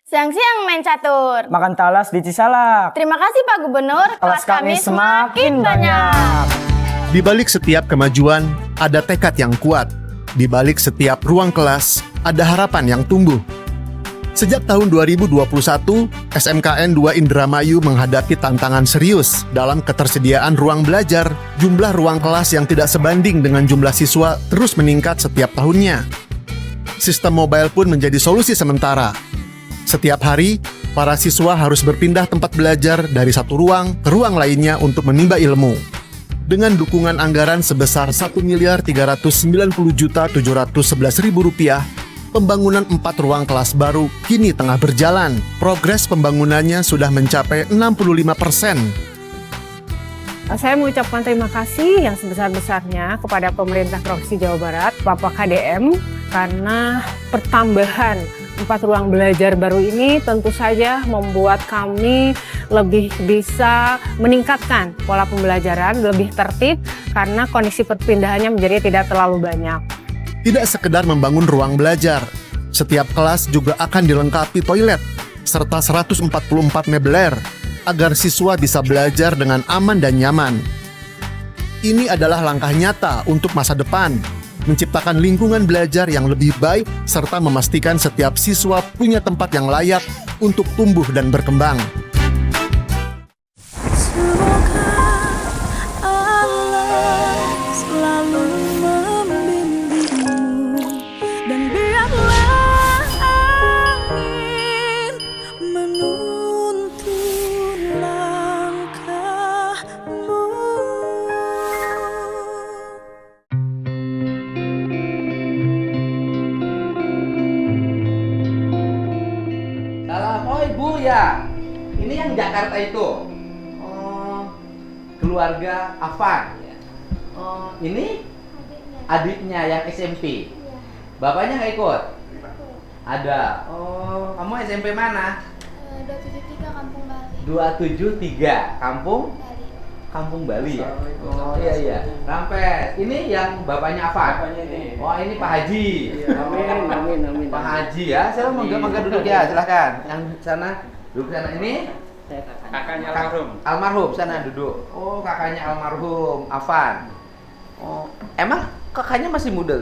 Siang-siang main catur. Makan talas di Cisalak. Terima kasih Pak Gubernur, kelas kami semakin banyak. Di balik setiap kemajuan, ada tekad yang kuat. Di balik setiap ruang kelas, ada harapan yang tumbuh. Sejak tahun 2021, SMKN 2 Indramayu menghadapi tantangan serius dalam ketersediaan ruang belajar. Jumlah ruang kelas yang tidak sebanding dengan jumlah siswa terus meningkat setiap tahunnya. Sistem mobile pun menjadi solusi sementara. Setiap hari, para siswa harus berpindah tempat belajar dari satu ruang ke ruang lainnya untuk menimba ilmu. Dengan dukungan anggaran sebesar Rp1.390.711.000, pembangunan 4 ruang kelas baru kini tengah berjalan. Progres pembangunannya sudah mencapai 65%. Saya mengucapkan terima kasih yang sebesar-besarnya kepada pemerintah Provinsi Jawa Barat, Bapak KDM, karena pertambahan 4 ruang belajar baru ini tentu saja membuat kami lebih bisa meningkatkan pola pembelajaran, lebih tertib karena kondisi perpindahannya menjadi tidak terlalu banyak. Tidak sekedar membangun ruang belajar, setiap kelas juga akan dilengkapi toilet serta 144 meubilir agar siswa bisa belajar dengan aman dan nyaman. Ini adalah langkah nyata untuk masa depan, menciptakan lingkungan belajar yang lebih baik serta memastikan setiap siswa punya tempat yang layak untuk tumbuh dan berkembang. Ya, ini yang Jakarta itu. Oh, keluarga Afan. Oh, ini adiknya yang SMP. Bapaknya nggak ikut? Ada. Oh, kamu SMP mana? 273 Kampung Bali. 273 Kampung Bali. Kampung Bali ya. Oh iya. Rampes. Ini yang bapaknya Afan. Oh, ini Pak Haji. Amin. Pak Haji ya. Saya mangga duduk ya, silahkan. Yang sana duduk sana. Ini Kakaknya almarhum. Almarhum sana duduk. Oh, kakaknya almarhum Afan. Oh, emang kakaknya masih muda?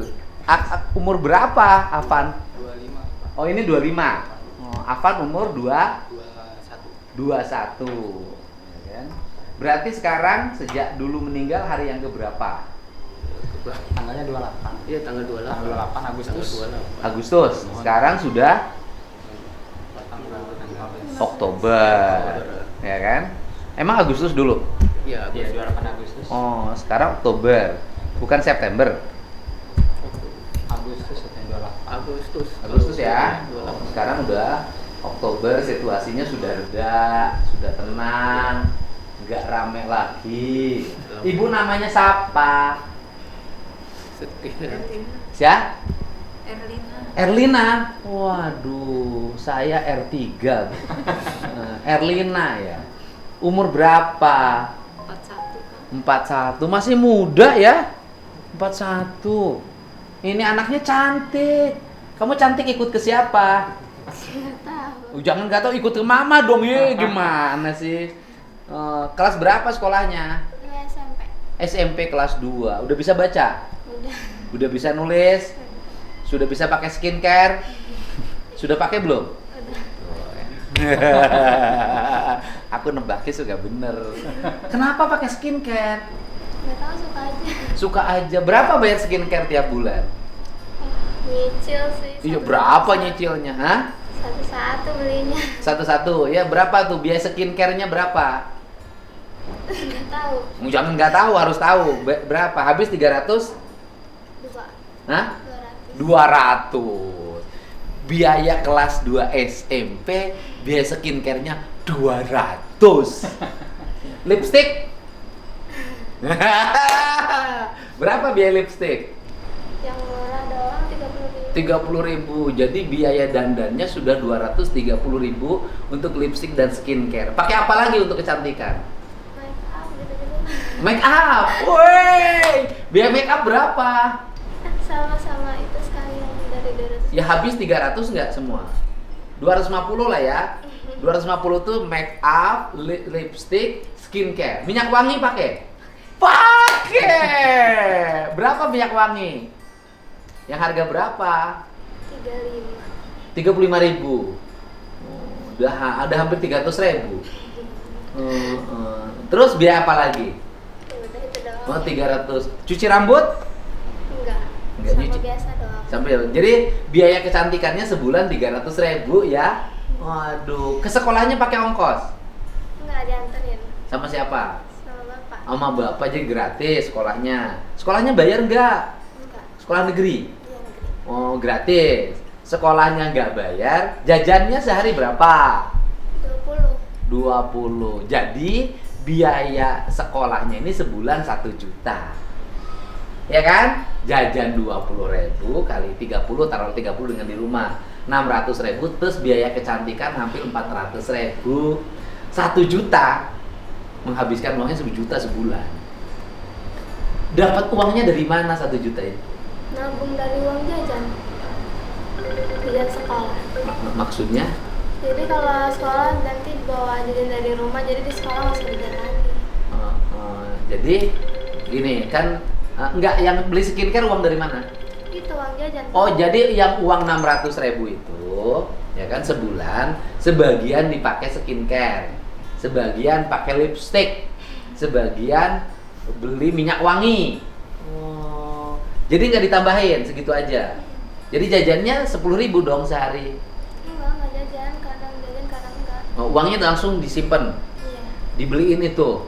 Umur berapa Afan? 25. Oh, ini 25. Oh, Afan umur 21. Ya kan? Berarti sekarang sejak dulu meninggal hari yang keberapa? Tanggalnya 28. Iya, tanggal 28. Tanggal 8 Agustus. Agustus. Sekarang sudah Oktober. Ya kan? Emang Agustus dulu? Iya, Iya, 28 Agustus. Oh, sekarang Oktober. Bukan September. Agustus September 28. Agustus ya. Oh, sekarang udah Oktober, situasinya sudah reda, sudah tenang, nggak rame lagi. Ibu namanya siapa? Siapa? Erlina. Waduh, saya R3. Erlina ya. Umur berapa? 41. Masih muda ya? 41. Ini anaknya cantik. Kamu cantik ikut ke siapa? Jangan nggak tahu, ikut ke mama dong ya. Gimana sih? Kelas berapa sekolahnya? SMP. SMP kelas 2. Udah bisa baca? Udah bisa nulis? Sudah bisa pakai skincare? Sudah pakai belum? Aku nebaknya suka bener. Kenapa pakai skincare? Nggak tahu, suka aja. Suka aja. Berapa bayar skincare tiap bulan? Nyicil sih. Iya, berapa nyicilnya? Hah? Satu-satu belinya. Satu-satu. Ya, berapa tuh? Biaya skincare-nya berapa? Nggak tahu. Jangan nggak tahu, harus tahu. Berapa? Habis 300? 2. Hah? 200. 200. Biaya kelas 2 SMP, biaya skincare-nya 200. Lipstick? Berapa biaya lipstick? Yang murah doang 30.000. 30.000. Jadi biaya dandannya sudah 230.000 untuk lipstick dan skincare. Pakai apa lagi untuk kecantikan? Make up gitu-gitu. Make up. Woi, biaya make up berapa? Sama-sama itu sekalian dari 200. Ya habis 300 nggak semua? 250 lah ya. 250 tuh make up, lipstick, skincare. Minyak wangi pakai? Pakai. Berapa minyak wangi? Yang harga berapa? 35.000. Udah ada hampir 300.000. Terus biaya apa lagi? Udah itu doang. Oh, 300. Cuci rambut? Enggak. Enggak Sama nyuci. biasa doang. Sampai jadi biaya kecantikannya sebulan 300.000 ya. Waduh, ke sekolahnya pakai ongkos? Enggak dianterin Sama siapa? sama bapak. Sama bapak, jadi gratis sekolahnya. Sekolahnya bayar nggak? Enggak. Sekolah negeri? Iya negeri. Oh, gratis. Sekolahnya nggak bayar, jajannya sehari berapa? 20. 20. Jadi biaya sekolahnya ini sebulan 1 juta. Ya kan? Jajan 20.000 kali 30, taruh 30 dengan di rumah. 600.000, terus biaya kecantikan hampir 400.000. 1 juta menghabiskan uangnya 1 juta sebulan. Dapat uangnya dari mana 1 juta itu? Nabung dari uang jajan. Jajan sekolah. Maksudnya? Jadi kalau sekolah nanti bawa jajan dari rumah, jadi di sekolah nggak usah jajan lagi. Jadi gini kan, enggak, yang beli skincare uang dari mana? Itu uang jajan. Oh, jadi yang uang 600.000 itu ya kan sebulan, sebagian dipakai skincare, sebagian pakai lipstick, sebagian beli minyak wangi. Oh, jadi nggak ditambahin, segitu aja. Jadi jajannya 10.000 dong sehari. Enggak jajan, kadang enggak. Oh, uangnya langsung disimpan, Iya. dibeliin itu.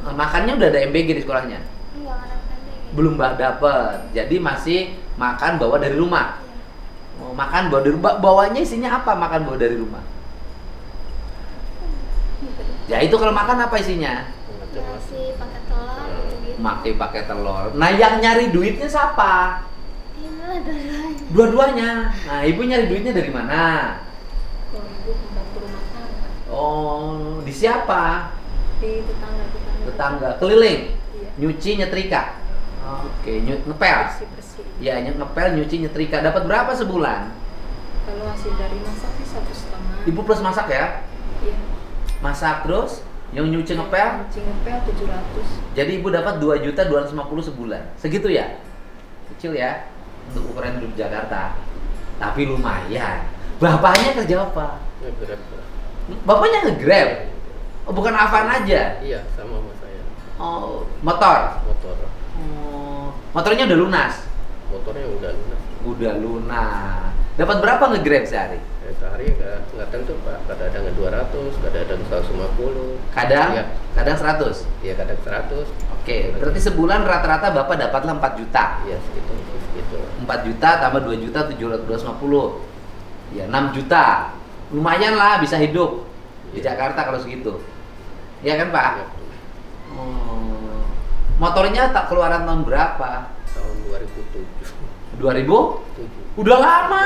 Makannya udah ada MBG di sekolahnya? Enggak ada pendek. Belum dapet, jadi masih makan bawa dari rumah. Iya. Oh, makan bawa dari rumah, bawanya isinya apa makan bawa dari rumah? Ya itu kalau makan apa isinya? Nasi pakai telur gitu. Pakai telur. Nah, yang nyari duitnya siapa? Inilah dua-duanya. Dua-duanya. Nah, ibu nyari duitnya dari mana? Kalau ibu membantu rumah tangga Oh, di siapa? di tetangga. Tetangga, keliling, Iya. nyuci, nyetrika. Oke, ngepel. Bersih. Ya, ngepel, nyuci, nyetrika. Dapat berapa sebulan? Kalau hasil dari masak sih 1,5. Ibu plus masak ya? Iya. Masak terus, yang nyuci ngepel. Nyuci ngepel 700. Jadi ibu dapat 2.250 sebulan. Segitu ya? Kecil ya untuk ukuran hidup Jakarta. Tapi lumayan. Bapaknya kerja apa? Nge-grab. Bapaknya nge-grab. Oh, bukan Avan aja. Iya, sama saya. Oh, motor. Motor. Oh, motornya udah lunas. Motornya udah lunas. Udah lunas. Dapat berapa nge-grab sehari? Sehari nggak tentu Pak. Kadang-kadang 200, kadang-kadang 150. Kadang Iya. kadang 100. Iya, kadang 100. Oke, berarti sebulan rata-rata Bapak dapatlah 4 juta. Iya, segitu. 4 juta tambah 2 juta 750. Ya, 6 juta. Lumayan lah bisa hidup di Jakarta kalau segitu. Ya kan, Pak? Iya. Oh. Motornya tak keluaran tahun berapa? Tahun 2007. 2000? 7. Udah lama.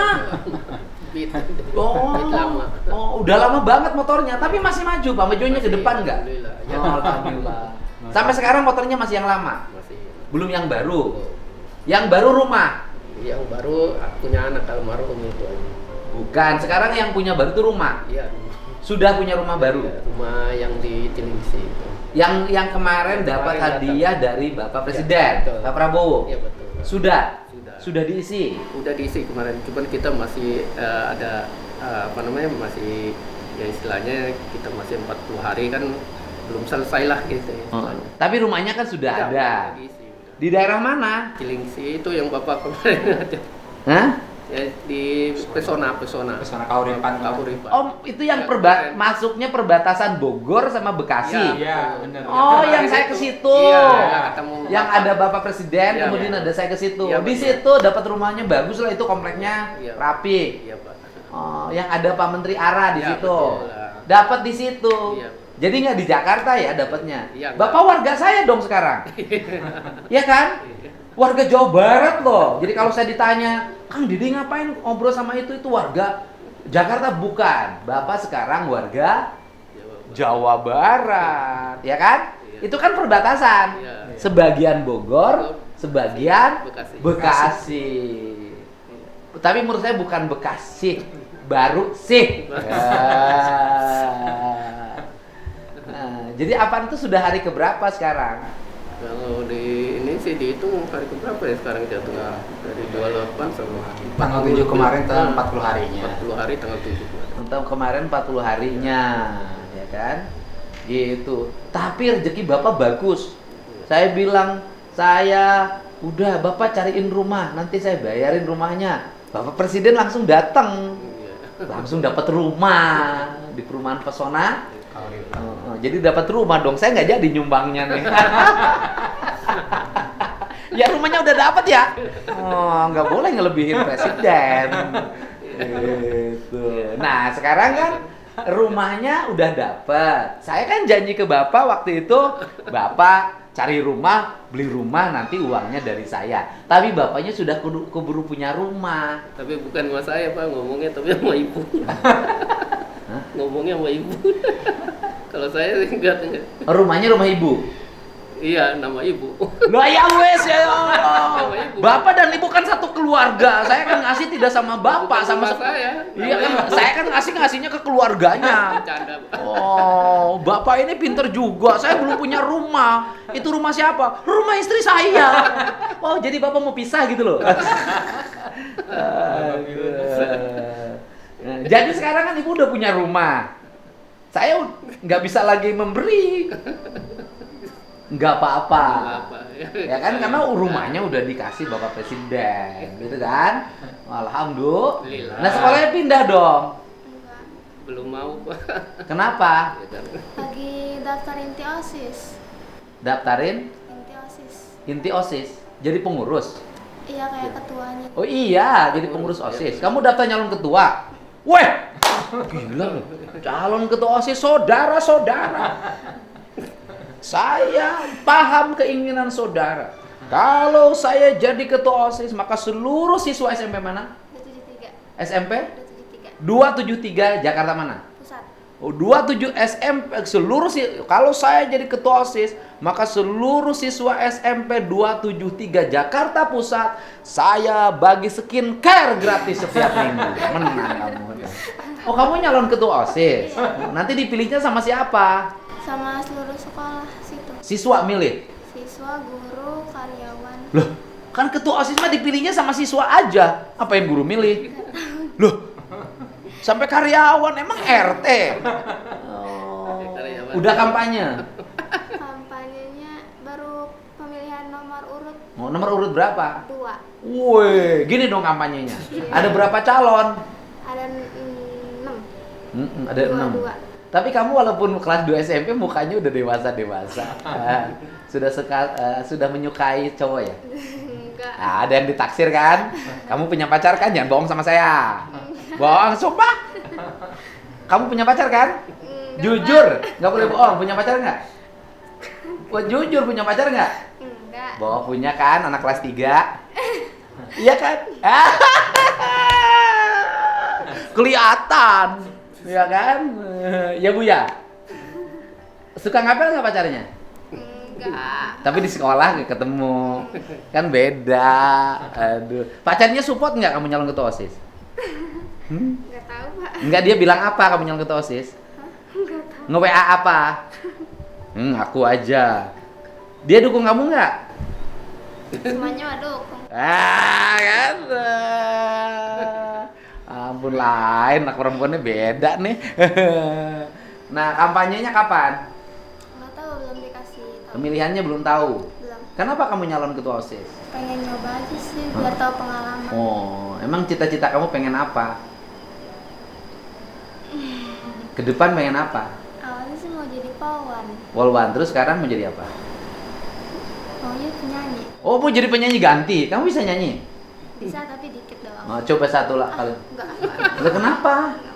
Beat. Oh, Beat lama. oh, udah lama banget motornya, tapi masih maju, Pak. Majunya ke Masih, depan nggak? alhamdulillah. Ya. Oh, alhamdulillah. Sampai sekarang motornya masih yang lama, Masih. belum yang baru. Oh. Yang baru rumah, Yang baru punya anak almarhum itu. bukan. Sekarang yang punya baru itu rumah. Iya. Sudah punya rumah baru. Iya, rumah yang di Cilengsi itu. Yang kemarin dapat Kemarin hadiah dari Bapak Presiden, betul. Pak Prabowo. Iya betul. Sudah. Sudah. Sudah diisi. Udah diisi kemarin, cuman kita masih ada apa namanya, masih ya istilahnya kita masih 40 hari kan belum selesai lah gitu ya, Oh, istilahnya. tapi rumahnya kan sudah Udah, ada. udah diisi, udah. Di daerah mana? Cilengsi itu yang Bapak kemarin ada. Hah? Ya, di Pesona. Pesona Kahuripan. Kahuripan. Oh, itu yang Ya, masuknya perbatasan Bogor sama Bekasi. Iya, benar. Oh, Ya, yang itu. saya ke situ. Iya, ketemu Yang Bapak. ada Bapak Presiden, Iya, kemudian iya. ada saya ke situ. Iya, Di betul. situ dapat rumahnya bagus lah, itu kompleknya Iya. rapi. Iya, Pak. Oh, yang ada Pak Menteri Ara di Iya, situ. betul lah. Dapat di situ. Iya. Jadi nggak di Jakarta ya dapatnya. Iya, Bapak warga saya dong sekarang. Iya kan? Warga Jawa Barat loh. Jadi kalau saya ditanya, Kang Didi ngapain ngobrol sama itu warga Jakarta? Bukan. Bapak sekarang warga Jawa Barat, ya kan? Iya. Itu kan perbatasan. Iya. Sebagian Bogor, sebagian Bekasi. Bekasi. Tapi menurut saya bukan Bekasi, baru sih. Nah, jadi Avan itu sudah hari keberapa sekarang? Kalau di ini sih dihitung hari keberapa ya sekarang jatuhnya dari 28 sama Tanggal 7 kemarin tanggal 40 harinya. 40 hari tanggal 7 kemarin. Untuk kemarin 40 harinya, ya kan? Gitu. Tapi rezeki Bapak bagus. Saya bilang, saya udah Bapak cariin rumah, nanti saya bayarin rumahnya. Bapak Presiden langsung datang. Langsung dapat rumah di perumahan Pesona. Jadi dapat rumah dong. Saya nggak jadi nyumbangnya nih. Ya rumahnya udah dapat ya. Oh, nggak boleh ngelebihin presiden. Gitu. Nah sekarang kan rumahnya udah dapat. Saya kan janji ke Bapak waktu itu, Bapak cari rumah, beli rumah, nanti uangnya dari saya. Tapi Bapaknya sudah keburu punya rumah. Tapi bukan sama saya Pak, ngomongnya tapi sama ibu. Ngomongnya sama ibu. Kalau saya sih enggak. Rumahnya rumah ibu. Iya, nama ibu. Loh ya wes ya Allah. Nama ibu. Bapak dan ibu kan satu keluarga. Saya kan ngasih tidak sama Bapak, Bukan sama saya. Iya kan, Nama ibu. saya kan ngasihnya ke keluarganya. Bercanda, Pak. Oh, Bapak ini pinter juga. Saya belum punya rumah. Itu rumah siapa? Rumah istri saya. Oh, jadi Bapak mau pisah gitu loh. Jadi sekarang kan ibu udah punya rumah. Saya nggak bisa lagi memberi. Nggak apa-apa. Apa, Ya kan, karena rumahnya udah dikasih Bapak Presiden, gitu kan? Alhamdulillah. Nah, sekolahnya pindah dong. Enggak. Belum mau, Pak. Kenapa? Ya kan. Lagi daftar inti OSIS. Daftarin Inti OSIS. inti OSIS, jadi pengurus. Iya kayak ketuanya. Oh iya, jadi pengurus OSIS. Kamu daftar calon ketua. Weh, gila loh. Calon ketua OSIS, saudara-saudara. Saya paham keinginan saudara. Kalau saya jadi ketua OSIS, maka seluruh siswa SMP mana? 273. SMP? 273 273. Jakarta mana? Pusat. Oh, 27 SMP kalau saya jadi ketua OSIS, maka seluruh siswa SMP 273 Jakarta Pusat saya bagi skincare gratis setiap minggu. Menang kamu. Oh, kamu nyalon ketua OSIS. Nanti dipilihnya sama siapa? Sama seluruh sekolah situ. Siswa milih. Siswa, guru, karyawan. Loh, kan ketua OSIS mah dipilihnya sama siswa aja. Apa yang guru milih? Loh, sampai karyawan, emang RT? Oh, udah kampanye? Kampanyenya baru pemilihan nomor urut Mau nomor urut berapa? 2. Woi, gini dong kampanyenya. Ada berapa calon? Ada 6. Ada 6. Tapi kamu walaupun kelas 2 SMP mukanya udah dewasa-dewasa. Sudah menyukai cowok ya? Enggak. Nah, ada yang ditaksir kan? Kamu punya pacar kan? Jangan bohong sama saya. Bohong, sumpah. Kamu punya pacar kan? Enggak, Jujur, nggak boleh bohong. Punya pacar nggak? Jujur punya pacar nggak? Enggak. Bohong punya kan? Anak kelas 3. Iya kan? Kelihatan. Iya kan? Ya Bu ya? Suka ngapel nggak pacarnya? Enggak. Tapi di sekolah nggak ketemu. Kan beda. Aduh. Pacarnya support nggak kamu nyalon ketua OSIS? Enggak tahu, Pak. Enggak, dia bilang apa kamu nyalon ketua OSIS? Enggak tahu. Nge-WA apa? Aku aja. Dia dukung kamu nggak? Semuanya mah dukung. Kan? Ampun, lain, anak perempuannya beda nih. Nah, kampanyenya kapan? Enggak tahu, belum dikasih tahu. Pemilihannya belum tahu. Belum. Kenapa kamu nyalon ketua OSIS? Pengen nyoba aja sih biar tahu pengalaman. Oh, emang cita-cita kamu pengen apa? Ke depan pengen apa? Awalnya sih mau jadi polwan. Polwan, terus sekarang mau jadi apa? Maunya penyanyi. Oh, mau jadi penyanyi ganti. Kamu bisa nyanyi? Bisa tapi dikit doang. Oh, coba satu lah kali. Enggak. Loh, kenapa?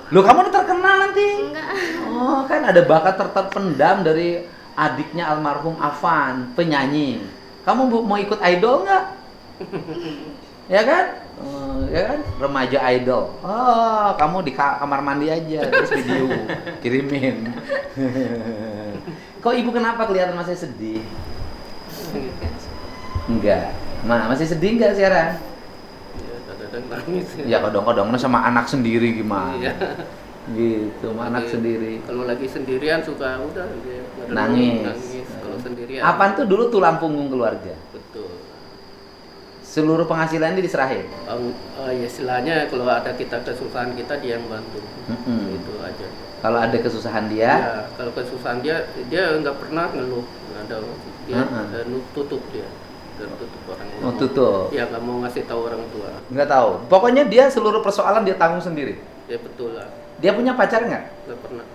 Loh, kamu udah terkenal nanti. Enggak. Oh, kan ada bakat terpendam dari adiknya almarhum Avan, penyanyi. Kamu mau ikut idol nggak? Ya kan? Ya kan? Remaja idol. Oh, kamu di kamar mandi aja, terus video kirimin. Kok ibu kenapa kelihatan masih sedih? Enggak. Masih sedih nggak sekarang? Ya, ada kadang nangis. Ya kadang-kadang sama anak sendiri gimana? Iya. Gitu, sama anak Jadi, sendiri. Kalau lagi sendirian suka udah dia merenung, Nangis. Kalau sendirian. Apaan tuh dulu tulang punggung keluarga? Betul. Seluruh penghasilan ini diserahin. Ya istilahnya kalau ada kita kesusahan kita dia yang bantu. Itu aja. Kalau ada kesusahan dia, Ya, kalau kesusahan dia nggak pernah ngeluh, nggak ada. Dia tutup dia. Dan tutup orang. mau tutup. Ya nggak mau ngasih tahu orang tua. Nggak tahu. Pokoknya dia seluruh persoalan dia tanggung sendiri. Ya betul lah. Dia punya pacar nggak? Nggak pernah.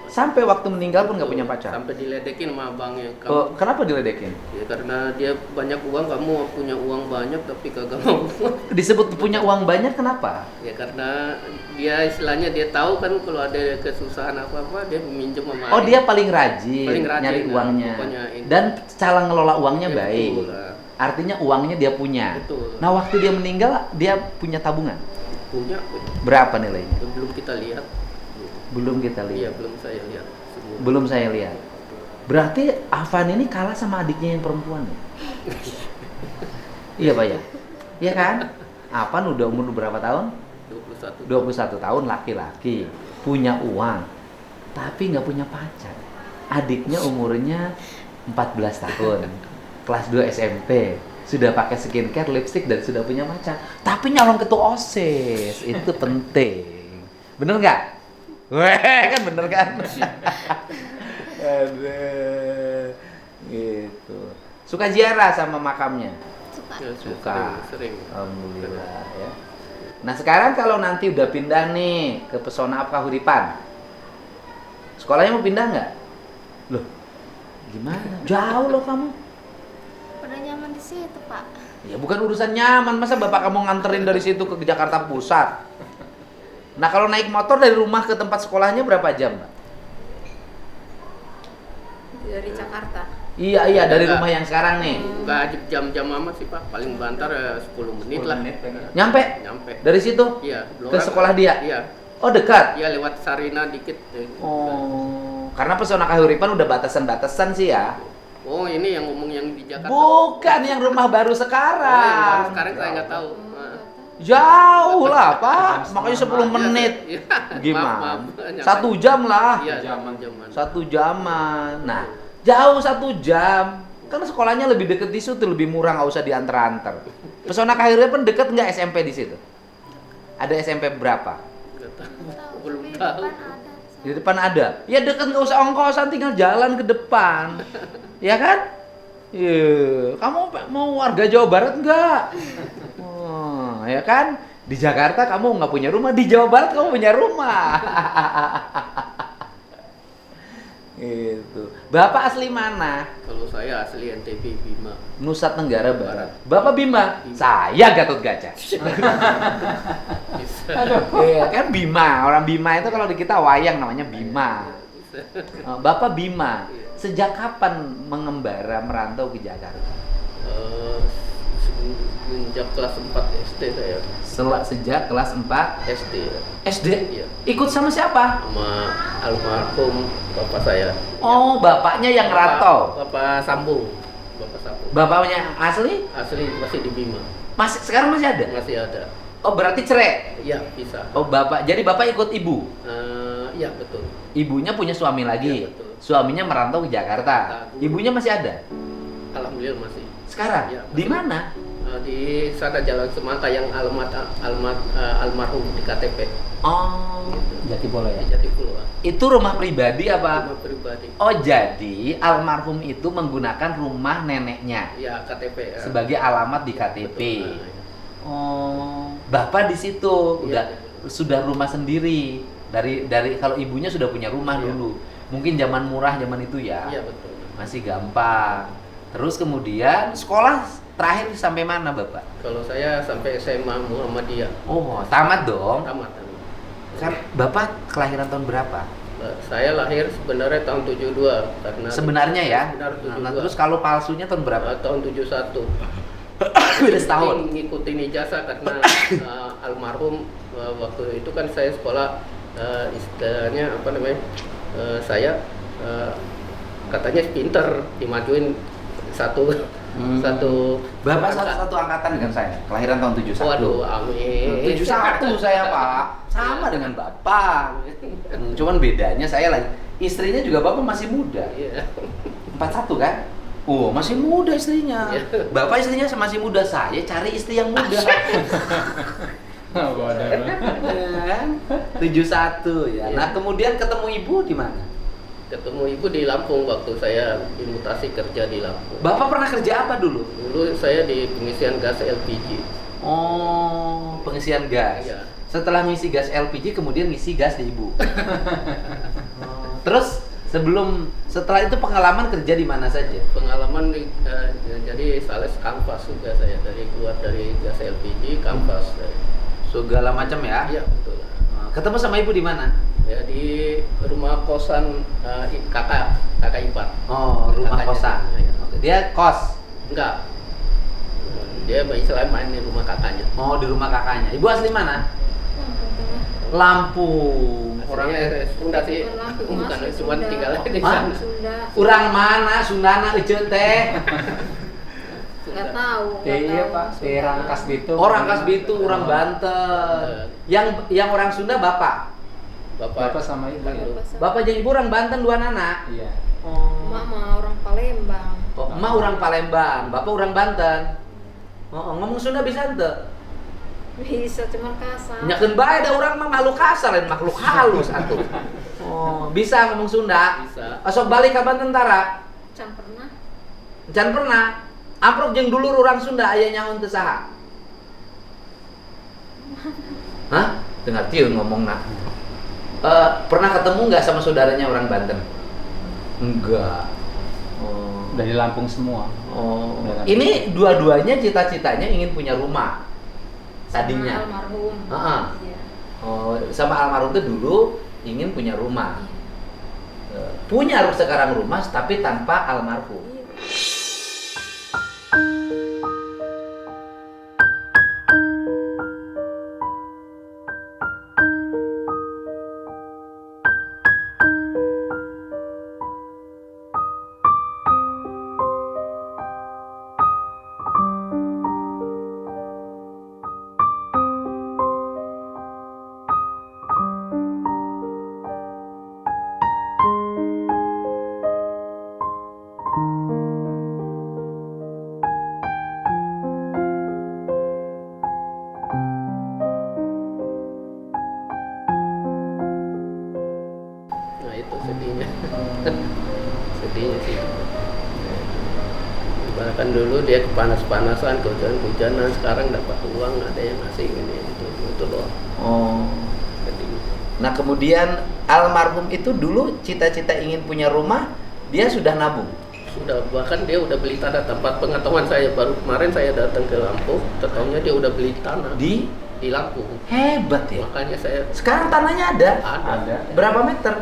Sampai waktu meninggal pun nggak punya pacar. Sampai diledekin sama abangnya. Oh, kenapa diledekin? Ya karena dia banyak uang, kamu punya uang banyak tapi kagak mau. Disebut punya uang banyak kenapa? Ya karena dia istilahnya dia tahu kan kalau ada kesusahan apa-apa dia minjem sama Oh, adik. dia paling rajin, Paling rajin, nyari nah, uangnya. pokoknya ini. Dan cara ngelola uangnya Ya, baik. betul lah. Artinya uangnya dia punya. Betul. Nah, waktu dia meninggal dia punya tabungan. punya. Berapa nilainya? Belum kita lihat. Belum kita Iya, lihat. belum saya lihat semua. Belum saya lihat. Berarti Afan ini kalah sama adiknya yang perempuan ya? Iya, Pak ya? Iya kan? Afan udah umur berapa tahun? 21. 21 tahun, laki-laki, punya uang, tapi nggak punya pacar. Adiknya umurnya 14 tahun, kelas 2 SMP, sudah pakai skincare, lipstick, dan sudah punya pacar. Tapi nyalon ketua OSIS, itu penting. Bener nggak? Weh, kan bener kan? Aduh, gitu. Suka ziarah sama makamnya? Ya, Suka. Sering. Alhamdulillah ya. Nah sekarang kalau nanti udah pindah nih ke Pesona Kahuripan, sekolahnya mau pindah nggak? Loh, gimana? Jauh loh kamu. Udah nyaman di situ, Pak. Ya bukan urusan nyaman, masa bapak kamu nganterin dari situ ke Jakarta Pusat? Nah kalau naik motor dari rumah ke tempat sekolahnya berapa jam, Mbak? Dari Jakarta. Iya dari rumah yang sekarang nih. Nggak jam-jam amat sih Pak, paling bantar ya 10 menit lah. Nyampe? Nyampe. Dari situ? Iya. Ke sekolah dia? Iya. Oh dekat? Iya lewat Sarina dikit. Oh, karena Pesona Kahuripan udah batasan-batasan sih ya. Oh ini yang ngomong yang di Jakarta. Bukan yang rumah baru Oh, yang baru sekarang. sekarang saya nggak tahu. Jauh lah Pak, makanya 10 menit. Iya. Gimana? Maaf, 1 jam lah. Iya, Jaman. jaman. 1 jaman. Nah, jauh 1 jam. Kan sekolahnya lebih deket di situ, lebih murah, nggak usah diantar-antar. Pesona Kahuripan deket nggak SMP di situ? Ada SMP berapa? Nggak tahu. Tahu, Belum tapi di tahu. depan ada. Di depan ada. Ya deket, nggak usah ongkosan, tinggal jalan ke depan. Ya kan? Iya. Kamu mau warga Jawa Barat nggak? Oh, ya kan? Di Jakarta kamu nggak punya rumah, di Jawa Barat kamu punya rumah. Gitu. Bapak asli mana? Kalau saya asli NTB Bima. Nusa Tenggara Barat. Bapak Bima? Saya Gatot Kaca. Bisa. Iya kan Bima. Orang Bima itu kalau di kita wayang namanya Bima. Bapak Bima. Sejak kapan mengembara merantau ke Jakarta? Sejak kelas 4 SD saya. Sejak kelas 4 SD. SD? Iya. Ikut sama siapa? Sama almarhum bapak saya. Oh, bapaknya yang ngerantau. Bapak Sambung. Bapak Sambung. Bapaknya asli? Asli masih di Bima. Sekarang masih ada? Masih ada. Oh, berarti cerai? Iya, bisa. Oh, jadi bapak ikut ibu? Iya, betul. Ibunya punya suami lagi? Iya, betul. Suaminya merantau ke Jakarta? Ibunya masih ada? Alhamdulillah masih. Sekarang? Iya, Di masih. mana? Di sana Jalan Semangka yang almarhum di KTP. Oh, Jatipulo Di ya? Jatipulo. Itu rumah pribadi apa? Rumah pribadi. Oh, jadi almarhum itu menggunakan rumah neneknya Ya, KTP. Ya. sebagai alamat di KTP. Betul. Nah, ya. Oh, bapak di situ udah Iya. sudah rumah sendiri. Dari kalau ibunya sudah punya rumah Iya. dulu. Mungkin zaman murah zaman itu ya. Iya, betul. Masih gampang. Terus kemudian sekolah terakhir sampai mana, Bapak? Kalau saya sampai SMA Muhammadiyah. Oh, tamat dong. Tamat. Kan Bapak kelahiran tahun berapa? Saya lahir sebenarnya tahun 72 karena Sebenarnya ya. Benar, Nah, 72. terus kalau palsunya tahun berapa? tahun 71. Beda setahun. Ngikutin ijazah karena almarhum waktu itu kan saya sekolah istilahnya apa namanya? Saya katanya pinter dimajuin satu Satu. Bapak satu angkatan dengan saya, kelahiran tahun 71. Waduh, amin. 71 saya, Pak. Sama dengan Bapak. Cuman bedanya saya lagi istrinya juga Bapak masih muda. Iya. 41 kan? Oh, masih muda istrinya. Iya. Bapak istrinya masih muda, saya cari istri yang muda. Kan? 71 ya. Nah, kemudian ketemu ibu di mana? Ketemu ibu di Lampung waktu saya dimutasi kerja di Lampung. Bapak pernah kerja apa dulu? Dulu saya di pengisian gas LPG. Oh, pengisian gas. Iya. Setelah ngisi gas LPG, kemudian ngisi gas di ibu. Terus setelah itu pengalaman kerja di mana saja? Pengalaman jadi sales kanvas juga saya keluar dari gas LPG kanvas. Segala macam ya? Iya betul. Ketemu sama ibu di mana? Ya di rumah kosan kakak ipar. Oh, rumah Kakaknya. kosan. Iya. Oke, dia kos. Enggak. Dia istilahnya main di rumah kakaknya. Oh, di rumah kakaknya. Ibu asli mana? Lampung. Orangnya Sunda sih. Bukan cuma tinggal di sana. Sunda. Urang mana? Sundana eceun teh. Nggak tahu. Iya Pak, orang khas Bitung. Orang khas Bitung, orang Banten. Yang orang Sunda Bapak. Bapak sama Ibu ya? Bapak jeung Ibu orang Banten dua anak. Iya. Oh. Mama orang Palembang. Oh, emak orang Palembang, Bapak orang Banten. Oh, ngomong Sunda bisa ente? Bisa cuma kasar. Nyakeun bae da urang mah makhluk kasar lain makhluk halus atuh. Oh, bisa ngomong Sunda? Bisa. Asok balik ka Banten tara? Can pernah. Can pernah. Amprok jeung dulur urang Sunda aya nyaho teu saha? Hah? Dengar tieun ngomongna. Pernah ketemu nggak sama saudaranya orang Banten? Enggak. Oh. Dari Lampung semua. Oh. Dari Ini dua-duanya cita-citanya ingin punya rumah. Tadinya. Sama almarhum. Heeh. Iya. Oh, sama almarhum itu dulu ingin punya rumah. Punya sekarang rumah tapi tanpa almarhum. Iya. Nah itu sedihnya. Sedihnya sih. Bahkan dulu dia kepanas-panasan, kehujanan-hujanan, sekarang dapat uang, ada yang ngasih ini itu loh. Oh. Sedih. Nah, kemudian almarhum itu dulu cita-cita ingin punya rumah, dia sudah nabung. Sudah, bahkan dia udah beli tanah. Tempat pengetahuan saya baru kemarin saya datang ke Lampung, ternyata dia udah beli tanah Di di Lampung. hebat ya. Makanya saya Sekarang tanahnya ada. Ada. Berapa meter?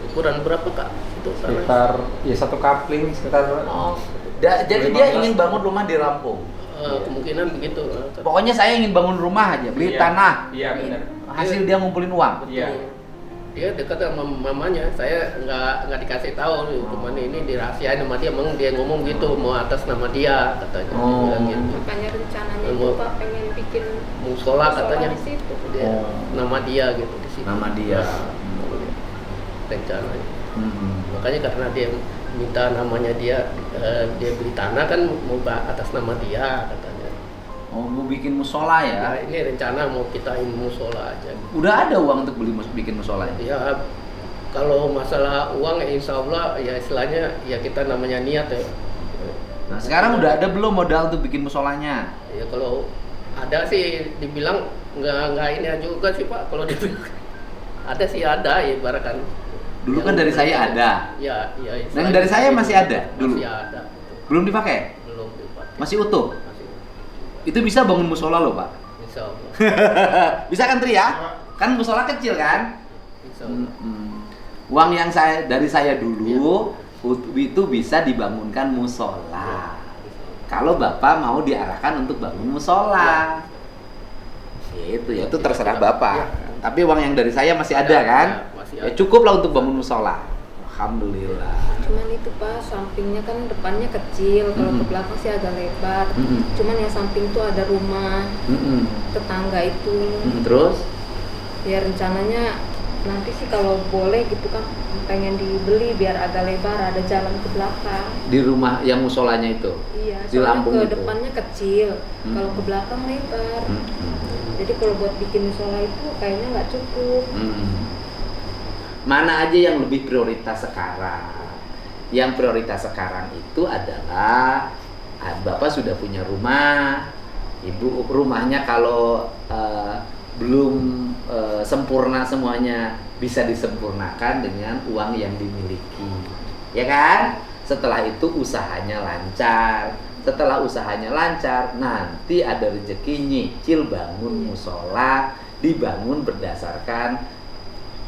ukuran berapa kak itu tanah? Sekitar ya satu kapling sekitar. Oh. Jadi dia ingin bangun rumah di Lampung. Kemungkinan begitu. Pokoknya saya ingin bangun rumah aja, beli Iya. tanah. Iya benar. Hasil dia ngumpulin uang. Iya. Dia dekat sama mamanya, saya nggak dikasih tahu, cuman ini dirahasiain sama dia, emang dia ngomong gitu mau atas nama dia katanya. Dia Oh. bilang gitu. Makanya rencananya Mau- itu Pak pengen bikin Musola katanya di situ. dia, Oh. nama dia gitu di situ. Nama dia. Rencananya. Hmm. Makanya karena dia minta namanya dia beli tanah kan mau atas nama dia katanya. Oh, mau bikin musola Ya, ya? ini rencana mau kita musola aja. Udah ada uang untuk bikin musola ya? Ya kalau masalah uang ya insya Allah ya istilahnya ya kita namanya niat ya. Nah, sekarang udah ada belum modal untuk bikin musolanya? Ya kalau ada sih dibilang nggak ini juga sih Pak, kalau dibilang ada sih ada ya ibaratkan. Dulu kan Yang- dari saya ada. Ya, ya. Yang dari saya masih ada dulu? Masih ada. Belum dipakai? Belum dipakai. Masih utuh? Masih. Itu bisa bangun musola loh, Pak. Insya Allah. Bisa kan Tri ya? Kan musola kecil kan? Insya Allah. Uang yang dari saya dulu itu bisa dibangunkan musola. Kalau Bapak mau diarahkan untuk bangun musola. Itu ya, itu terserah Bapak. Ya. Tapi uang yang dari saya masih ada Ada, kan? masih Ya ada. cukup lah untuk bangun musola. Alhamdulillah. Cuman itu Pak, sampingnya kan depannya kecil, kalau ke belakang sih agak lebar. Cuman yang samping tuh ada rumah tetangga itu. Terus? Ya rencananya nanti sih kalau boleh gitu kan pengen dibeli biar agak lebar, ada jalan ke belakang. Di rumah yang musolanya itu? Iya, di Lampung ke itu? depannya kecil, kalau ke belakang lebar. Jadi kalau buat bikin musola itu kayaknya nggak cukup. Mana aja yang lebih prioritas sekarang? Yang prioritas sekarang itu adalah Bapak sudah punya rumah, Ibu rumahnya kalau belum sempurna semuanya bisa disempurnakan dengan uang yang dimiliki, ya kan? Setelah itu usahanya lancar. Setelah usahanya lancar, nanti ada rezeki nyicil bangun musola, dibangun berdasarkan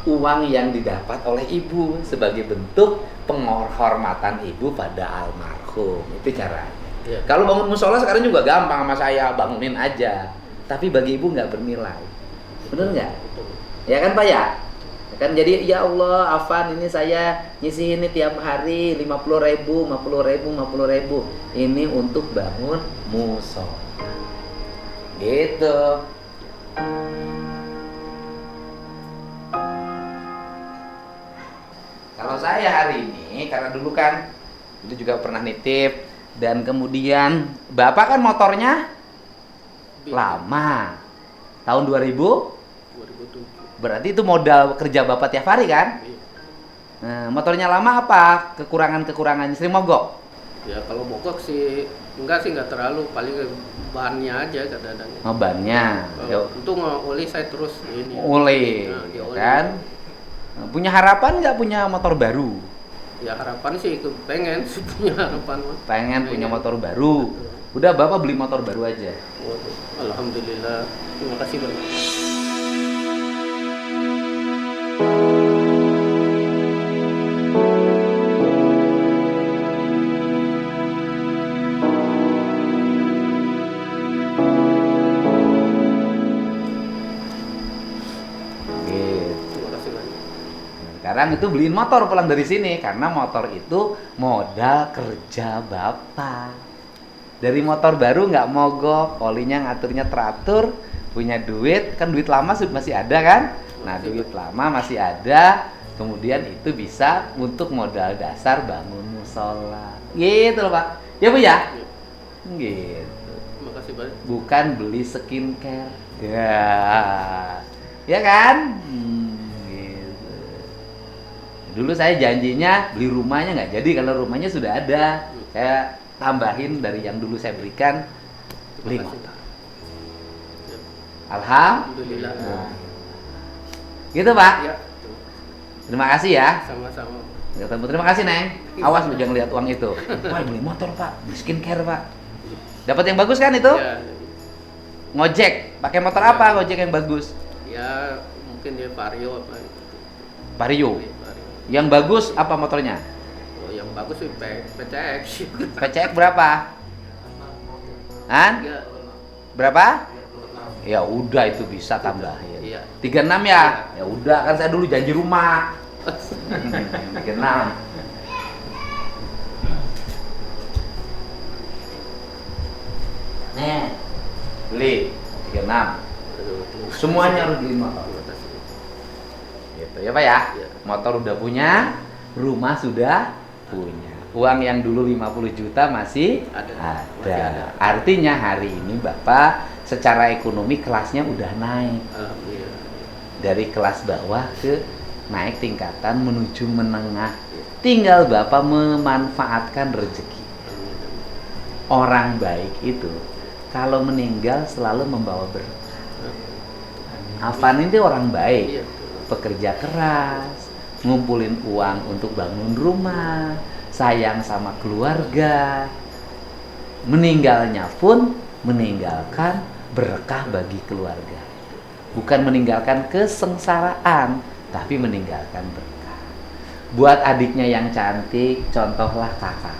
uang yang didapat oleh ibu sebagai bentuk penghormatan ibu pada almarhum. Itu caranya. Ya. Kalau bangun musola sekarang juga gampang, sama saya bangunin aja. Tapi bagi ibu nggak bernilai. Bener nggak? Ya kan Pak ya? Kan jadi ya Allah, Afan ini saya ngisi ini tiap hari 50.000, 50.000, 50.000. Ini untuk bangun musola. Gitu. Kalau saya hari ini, karena dulu kan itu juga pernah nitip, dan kemudian Bapak kan motornya lama. Tahun 2007. Berarti itu modal kerja Bapak tiap hari kan? Nah, motornya lama apa? Kekurangannya sering mogok? Ya kalau mogok sih enggak terlalu, paling bahannya aja kadang-kadang. Oh, bannya. Untung oli saya terus ini. Oli, Nah, ya oli. kan? Punya harapan nggak punya motor baru? Ya harapan sih pengen sih punya harapan. Pengen punya motor baru. Udah Bapak beli motor baru aja. Waduh, alhamdulillah. Terima kasih banyak. Terima kasih banyak. Sekarang itu beliin motor pulang dari sini karena motor itu modal kerja Bapak. Dari motor baru nggak mogok, olinya ngaturnya teratur, punya duit, kan duit lama masih ada kan? Nah, duit lama masih ada, kemudian itu bisa untuk modal dasar bangun musola. Gitu loh Pak. Ya Bu ya? Gitu. Terima kasih banyak. Bukan beli skincare. Ya. Ya kan? Gitu. Dulu saya janjinya beli rumahnya nggak jadi, kalau rumahnya sudah ada. Saya tambahin dari yang dulu saya berikan, beli motor. Alhamdulillah. Gitu Pak. Ya, Terima kasih ya. sama-sama. Ketemu. Terima kasih Neng. Awas lu jangan lihat uang itu. Wah beli motor Pak, beli skincare Pak. Dapat yang bagus kan itu? Ya, Ngojek. Pakai motor apa ngojek yang bagus? ya mungkin dia Vario apa gitu. Vario. Vario. Yang bagus apa motornya? Oh, yang bagus sih PCX. PCX berapa? Han? Ya, Berapa? Ya udah itu bisa tambahin. iya. 36 ya? Ya udah kan saya dulu janji rumah. 36. Nih. Beli 36. Semuanya harus beli motor. Gitu ya Pak ya. Iya. Motor udah punya, rumah sudah punya. Uang yang dulu 50 juta masih Ada. Masih ada. Artinya hari ini Bapak secara ekonomi kelasnya udah naik. Alhamdulillah. Dari kelas bawah ke naik tingkatan menuju menengah. Tinggal Bapak memanfaatkan rezeki. Orang baik itu kalau meninggal selalu membawa berkah. Afan ini orang baik, Iya. pekerja keras, ngumpulin uang untuk bangun rumah, sayang sama keluarga. Meninggalnya pun meninggalkan berkah bagi keluarga. Bukan meninggalkan kesengsaraan, tapi meninggalkan berkah. Buat adiknya yang cantik, contohlah kakak.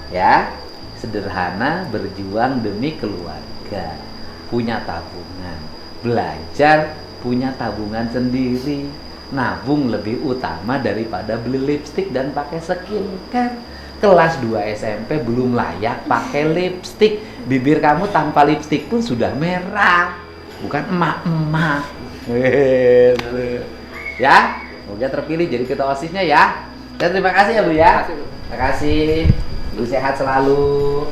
Ya, sederhana, berjuang demi keluarga, punya tabungan, belajar punya tabungan sendiri, nabung lebih utama daripada beli lipstik dan pakai skincare. Kelas 2 SMP belum layak pakai lipstik. Bibir kamu tanpa lipstik pun sudah merah. Bukan emak-emak. Ya, semoga terpilih jadi ketua OSISnya ya. Dan terima kasih ya Bu ya. Terima kasih. Bu sehat selalu.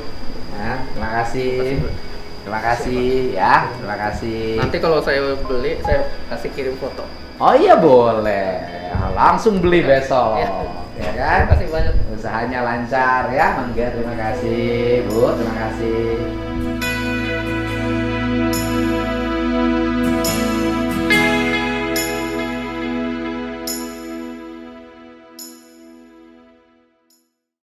Ya, terima kasih. Terima kasih ya. Terima kasih. Nanti kalau saya beli, saya kasih kirim foto. Oh iya boleh. Langsung beli besok. Ya kan? Terima kasih banyak. Usahanya lancar ya. Mangga, terima kasih Bu. Terima kasih.